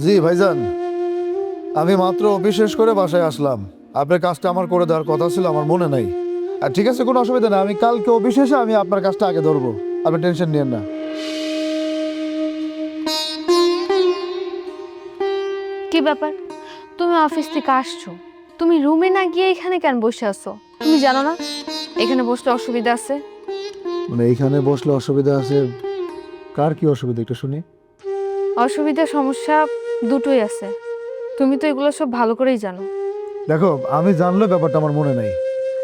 জি ভাইজান, আমি মাত্র অফিস শেষ করে বাসায় আসলাম। আপনার কাজটা আমার করে দেওয়ার কথা ছিল, আমার মনে নাই। আর ঠিক আছে, কোনো অসুবিধা নেই, আমি কালকে অফিস শেষে আমি আপনার কাজটা আগে ধরবো। আপনি টেনশন নিয়েন না। কি ব্যাপার? তুমি অফিস থেকে আসছো, তুমি রুমে না গিয়ে এখানে কেন বসে আছো? তুমি জানো না এখানে বসলে অসুবিধা আছে? মানে এইখানে বসলে অসুবিধা আছে? কার কি অসুবিধা একটু শুনি। অসুবিধা সমস্যা দুটোই আছে, তুমি তো এগুলো সব ভালো করেই জানো। দেখো, আমি জানলে ব্যাপারটা আমার মনে নাই।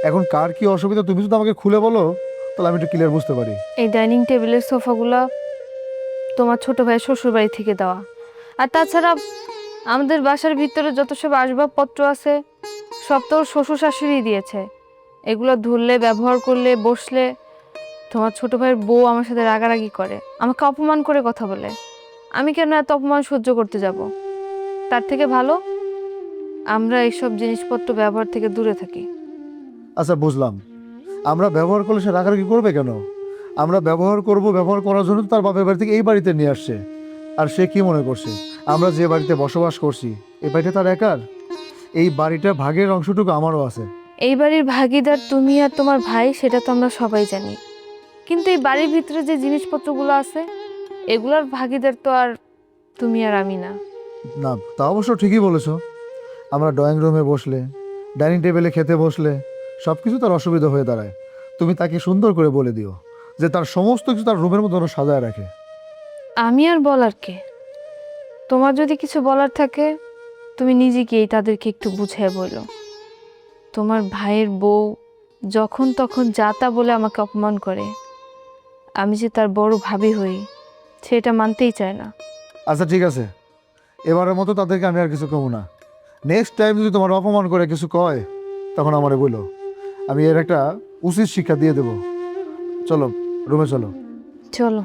এখন কার কি অসুবিধা তুমি যদি আমাকে খুলে বলো, তাহলে আমি একটু ক্লিয়ার বুঝতে পারি। এই ডাইনিং টেবিলের সোফাগুলা তোমার ছোট ভাইয়ের শ্বশুর বাড়ি থেকে দেওয়া। আর তাছাড়া আমাদের বাসার ভিতরে যত সব আসবাবপত্র আছে সব তো ওর শ্বশুর শাশুড়ি দিয়েছে। এগুলো ধরলে, ব্যবহার করলে, বসলে তোমার ছোট ভাইয়ের বউ আমার সাথে রাগারাগি করে, আমাকে অপমান করে কথা বলে। আমি কেন এত অপমান সহ্য করতে যাব? তার থেকে ভালো আমরা এইসব জিনিসপত্র ব্যবহার থেকে দূরে থাকি। আচ্ছা বুঝলাম, আমরা ব্যবহার করলে সে রাগারাগি করবে কেন? আমরা ব্যবহার করব, ব্যবহার করার জন্য তো তার বাপের বাড়ি থেকে এই বাড়িতে নিয়ে আসছে। আর সে কি মনে করছে আমরা যে বাড়িতে বসবাস করছি এই বাড়িটা তার একার? এই বাড়িটা ভাগের অংশটুকু আমারও আছে। এই বাড়ির ভাগিদার তুমি আর তোমার ভাই, সেটা তো আমরা সবাই জানি। কিন্তু এই বাড়ির ভিতরে যে জিনিসপত্রগুলো আছে এগুলোর ভাগিদার তো আর তুমি আর আমি না। না, তা অবশ্য ঠিকই বলেছো। আমরা ড্রয়িং রুমে বসলে, ডাইনিং টেবিলে খেতে বসলে সব কিছু তার অসুবিধা হয়ে দাঁড়ায়। তুমি তাকে সুন্দর করে বলে দিও যে তার সমস্ত কিছু তার রুমের মধ্যে যেন সাজায় রাখে। আমি আর বলার কে? তোমার যদি কিছু বলার থাকে তুমি নিজে গিয়েই তাদেরকে একটু বুঝিয়ে বলো। তোমার ভাইয়ের বউ যখন তখন যা তা বলে আমাকে অপমান করে, আমি যে তার বড় ভাবি হই সেটা মানতেই চায় না। আচ্ছা ঠিক আছে, এবারের মতো তাদেরকে আমি আর কিছু কমু না। নেক্সট টাইম যদি তোমার অপমান করে কিছু কয়, তখন আমারে বলো, আমি এর একটা উচিত শিক্ষা দিয়ে দেবো। চলো, রুমে চলো। চলো।